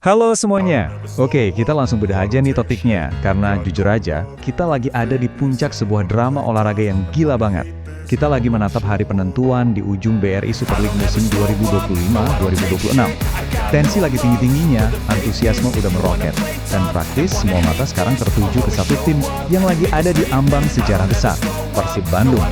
Halo semuanya. Oke, kita langsung bedah aja nih topiknya. Karena jujur aja, kita lagi ada di puncak sebuah drama olahraga yang gila banget. Kita lagi menatap hari penentuan di ujung BRI Super League musim 2025-2026. Tensi lagi tinggi-tingginya, antusiasme udah meroket. Dan praktis semua mata sekarang tertuju ke satu tim yang lagi ada di ambang sejarah besar, Persib Bandung.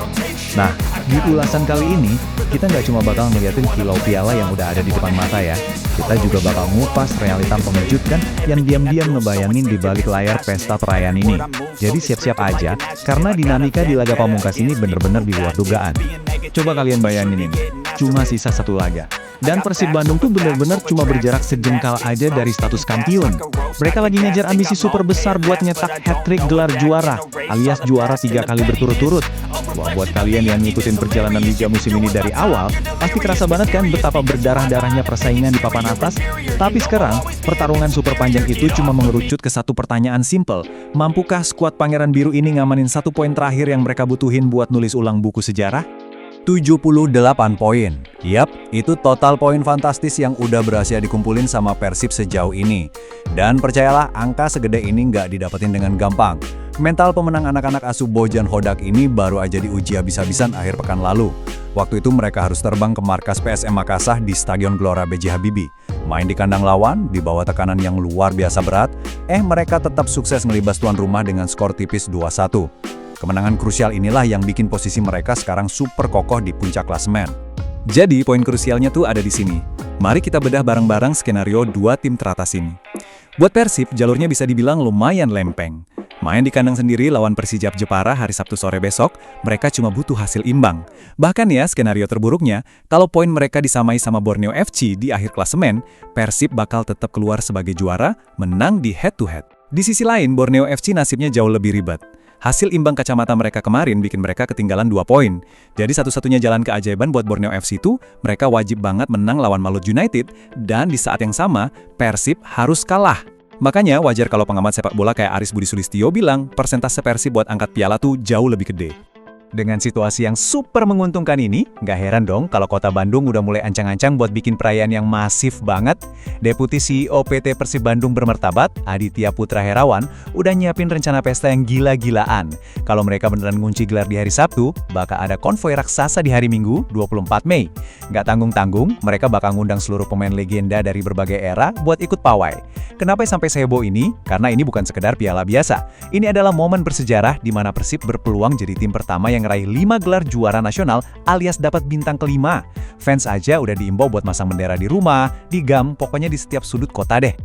Nah, di ulasan kali ini, kita nggak cuma bakal ngeliatin kilau piala yang udah ada di depan mata ya. Kita juga bakal ngupas realita mengejutkan yang diam-diam ngebayangin di balik layar pesta perayaan ini. Jadi siap-siap aja, karena dinamika di laga pamungkas ini bener-bener di luar dugaan. Coba kalian bayangin ini, cuma sisa satu laga. Dan Persib Bandung tuh bener-bener cuma berjarak sejengkal aja dari status kampiun. Mereka lagi ngejar ambisi super besar buat nyetak hat-trick gelar juara, alias juara 3 kali berturut-turut. Wah, buat kalian yang ngikutin perjalanan Liga musim ini dari awal, pasti kerasa banget kan betapa berdarah-darahnya persaingan di papan atas. Tapi sekarang, pertarungan super panjang itu cuma mengerucut ke satu pertanyaan simpel. Mampukah skuad Pangeran Biru ini ngamanin 1 poin terakhir yang mereka butuhin buat nulis ulang buku sejarah? 78 poin. Yap, itu total poin fantastis yang udah berhasil dikumpulin sama Persib sejauh ini. Dan percayalah, angka segede ini nggak didapetin dengan gampang. Mental pemenang anak-anak asuh Bojan Hodak ini baru aja diuji habis-habisan akhir pekan lalu. Waktu itu mereka harus terbang ke markas PSM Makassar di Stadion Gelora B.J. Habibie. Main di kandang lawan, di bawah tekanan yang luar biasa berat, mereka tetap sukses ngelibas tuan rumah dengan skor tipis 2-1. Kemenangan krusial inilah yang bikin posisi mereka sekarang super kokoh di puncak klasemen. Jadi, poin krusialnya tuh ada di sini. Mari kita bedah bareng-bareng skenario 2 tim teratas ini. Buat Persib, jalurnya bisa dibilang lumayan lempeng. Main di kandang sendiri lawan Persijap Jepara hari Sabtu sore besok, mereka cuma butuh hasil imbang. Bahkan ya, skenario terburuknya, kalau poin mereka disamai sama Borneo FC di akhir klasemen, Persib bakal tetap keluar sebagai juara, menang di head-to-head. Di sisi lain, Borneo FC nasibnya jauh lebih ribet. Hasil imbang kacamata mereka kemarin bikin mereka ketinggalan 2 poin. Jadi satu-satunya jalan keajaiban buat Borneo FC itu, mereka wajib banget menang lawan Malut United, dan di saat yang sama, Persib harus kalah. Makanya wajar kalau pengamat sepak bola kayak Aris Budi Sulistyo bilang, persentase Persib buat angkat piala tuh jauh lebih gede. Dengan situasi yang super menguntungkan ini, nggak heran dong kalau kota Bandung udah mulai ancang-ancang buat bikin perayaan yang masif banget. Deputi CEO PT Persib Bandung Bermartabat, Aditya Putra Herawan, udah nyiapin rencana pesta yang gila-gilaan. Kalau mereka beneran ngunci gelar di hari Sabtu, bakal ada konvoi raksasa di hari Minggu, 24 Mei. Nggak tanggung-tanggung, mereka bakal ngundang seluruh pemain legenda dari berbagai era buat ikut pawai. Kenapa sampai seheboh ini? Karena ini bukan sekedar piala biasa. Ini adalah momen bersejarah di mana Persib berpeluang jadi tim pertama yang ngeraih 5 gelar juara nasional alias dapat bintang kelima. Fans aja udah diimbau buat masang bendera di rumah, di gam, pokoknya di setiap sudut kota deh.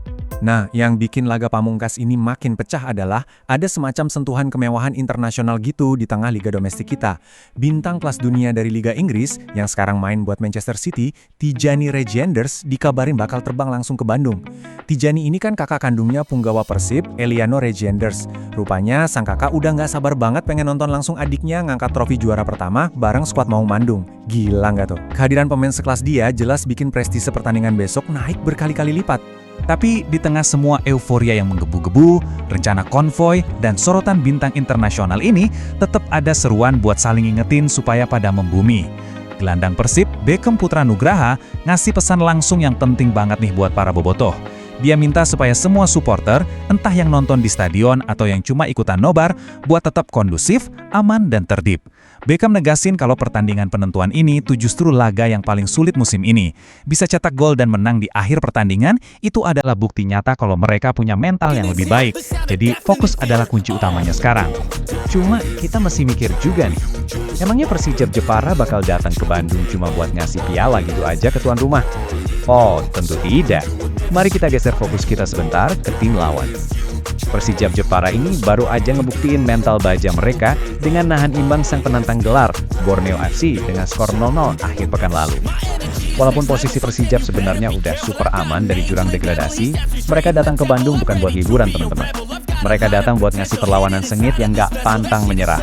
Nah, yang bikin laga pamungkas ini makin pecah adalah ada semacam sentuhan kemewahan internasional gitu di tengah liga domestik kita. Bintang kelas dunia dari Liga Inggris yang sekarang main buat Manchester City, Tijani Regenders, dikabarin bakal terbang langsung ke Bandung. Tijani ini kan kakak kandungnya punggawa Persib, Eliano Regenders. Rupanya sang kakak udah nggak sabar banget pengen nonton langsung adiknya ngangkat trofi juara pertama bareng skuad Maung Bandung. Gila nggak tuh? Kehadiran pemain sekelas dia jelas bikin prestise pertandingan besok naik berkali-kali lipat. Tapi di tengah semua euforia yang menggebu-gebu, rencana konvoi, dan sorotan bintang internasional ini, tetap ada seruan buat saling ingetin supaya pada membumi. Gelandang Persib, Beckham Putra Nugraha, ngasih pesan langsung yang penting banget nih buat para bobotoh. Dia minta supaya semua supporter, entah yang nonton di stadion atau yang cuma ikutan nobar, buat tetap kondusif, aman, dan tertib. Beckham negasin kalau pertandingan penentuan ini tuh justru laga yang paling sulit musim ini. Bisa cetak gol dan menang di akhir pertandingan, itu adalah bukti nyata kalau mereka punya mental yang lebih baik. Jadi fokus adalah kunci utamanya sekarang. Cuma kita masih mikir juga nih, emangnya Persijap Jepara bakal datang ke Bandung cuma buat ngasih piala gitu aja ke tuan rumah? Oh, tentu tidak. Mari kita geser fokus kita sebentar ke tim lawan. Persijap Jepara ini baru aja ngebuktiin mental baja mereka dengan nahan imbang sang penantang gelar, Borneo FC, dengan skor 0-0 akhir pekan lalu. Walaupun posisi Persijap sebenarnya udah super aman dari jurang degradasi, mereka datang ke Bandung bukan buat hiburan teman-teman. Mereka datang buat ngasih perlawanan sengit yang gak pantang menyerah.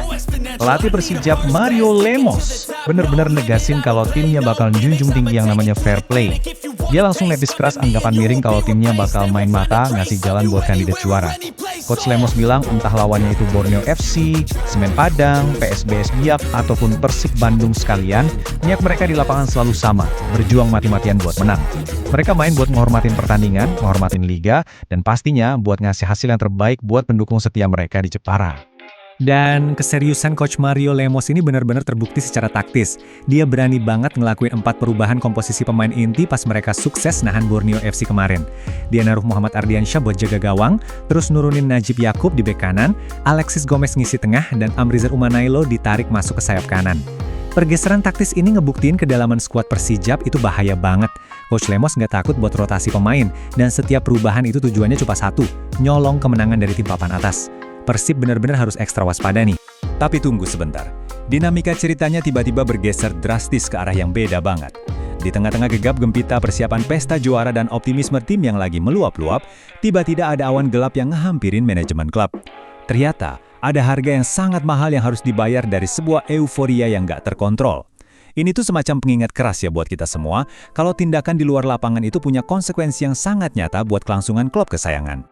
Pelatih Persijap Mario Lemos bener-bener negasin kalau timnya bakal junjung tinggi yang namanya fair play. Dia langsung nepis keras anggapan miring kalau timnya bakal main mata ngasih jalan buat kandidat juara. Coach Lemos bilang entah lawannya itu Borneo FC, Semen Padang, PSBS Biak, ataupun Persib Bandung sekalian, niat mereka di lapangan selalu sama, berjuang mati-matian buat menang. Mereka main buat menghormatin pertandingan, menghormatin liga, dan pastinya buat ngasih hasil yang terbaik buat pendukung setia mereka di Jepara. Dan keseriusan Coach Mario Lemos ini benar-benar terbukti secara taktis. Dia berani banget ngelakuin 4 perubahan komposisi pemain inti pas mereka sukses nahan Borneo FC kemarin. Dia naruh Muhammad Ardiansyah buat jaga gawang, terus nurunin Najib Yakub di bek kanan, Alexis Gomez ngisi tengah, dan Amrizar Umanailo ditarik masuk ke sayap kanan. Pergeseran taktis ini ngebuktiin kedalaman skuad Persijap itu bahaya banget. Coach Lemos nggak takut buat rotasi pemain, dan setiap perubahan itu tujuannya cuma satu, nyolong kemenangan dari tim papan atas. Persib benar-benar harus ekstra waspada nih. Tapi tunggu sebentar, dinamika ceritanya tiba-tiba bergeser drastis ke arah yang beda banget. Di tengah-tengah gegap gempita persiapan pesta juara dan optimisme tim yang lagi meluap-luap, tiba-tiba ada awan gelap yang ngehampirin manajemen klub. Ternyata, ada harga yang sangat mahal yang harus dibayar dari sebuah euforia yang nggak terkontrol. Ini tuh semacam pengingat keras ya buat kita semua, kalau tindakan di luar lapangan itu punya konsekuensi yang sangat nyata buat kelangsungan klub kesayangan.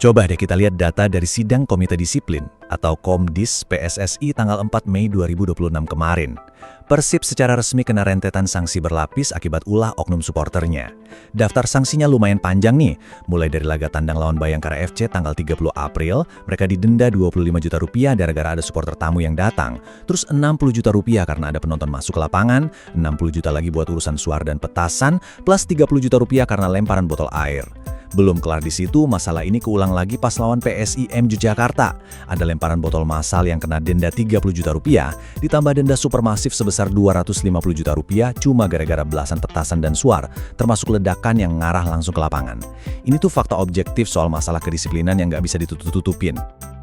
Coba deh kita lihat data dari sidang Komite Disiplin atau Komdis PSSI tanggal 4 Mei 2026 kemarin. Persib secara resmi kena rentetan sanksi berlapis akibat ulah oknum supporternya. Daftar sanksinya lumayan panjang nih, mulai dari laga tandang lawan Bayangkara FC tanggal 30 April, mereka didenda 25 juta rupiah gara-gara ada supporter tamu yang datang, terus 60 juta rupiah karena ada penonton masuk ke lapangan, 60 juta lagi buat urusan suara dan petasan, plus 30 juta rupiah karena lemparan botol air. Belum kelar di situ, masalah ini keulang lagi pas lawan PSIM Yogyakarta. Ada lemparan botol massal yang kena denda 30 juta rupiah, ditambah denda supermasif sebesar 250 juta rupiah cuma gara-gara belasan petasan dan suar, termasuk ledakan yang ngarah langsung ke lapangan. Ini tuh fakta objektif soal masalah kedisiplinan yang nggak bisa ditutup-tutupin.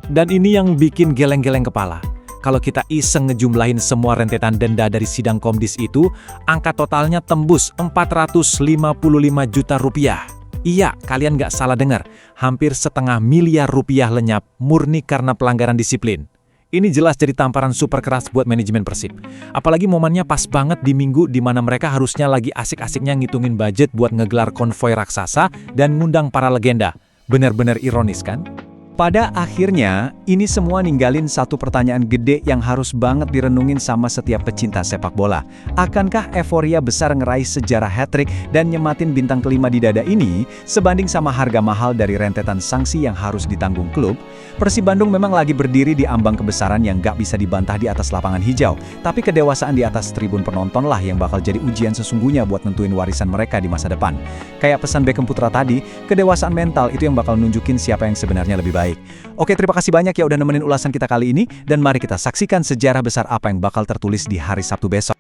Dan ini yang bikin geleng-geleng kepala. Kalau kita iseng ngejumlahin semua rentetan denda dari sidang Komdis itu, angka totalnya tembus 455 juta rupiah. Iya, kalian nggak salah dengar. Hampir setengah miliar rupiah lenyap murni karena pelanggaran disiplin. Ini jelas jadi tamparan super keras buat manajemen Persib. Apalagi momennya pas banget di minggu di mana mereka harusnya lagi asik-asiknya ngitungin budget buat ngegelar konvoi raksasa dan ngundang para legenda. Benar-benar ironis kan? Pada akhirnya, ini semua ninggalin satu pertanyaan gede yang harus banget direnungin sama setiap pecinta sepak bola. Akankah euforia besar ngeraih sejarah hat-trick dan nyematin bintang kelima di dada ini sebanding sama harga mahal dari rentetan sanksi yang harus ditanggung klub? Persib Bandung memang lagi berdiri di ambang kebesaran yang gak bisa dibantah di atas lapangan hijau, tapi kedewasaan di atas tribun penonton lah yang bakal jadi ujian sesungguhnya buat nentuin warisan mereka di masa depan. Kayak pesan Beckham Putra tadi, kedewasaan mental itu yang bakal nunjukin siapa yang sebenarnya lebih baik. Oke, terima kasih banyak ya udah nemenin ulasan kita kali ini, dan mari kita saksikan sejarah besar apa yang bakal tertulis di hari Sabtu besok.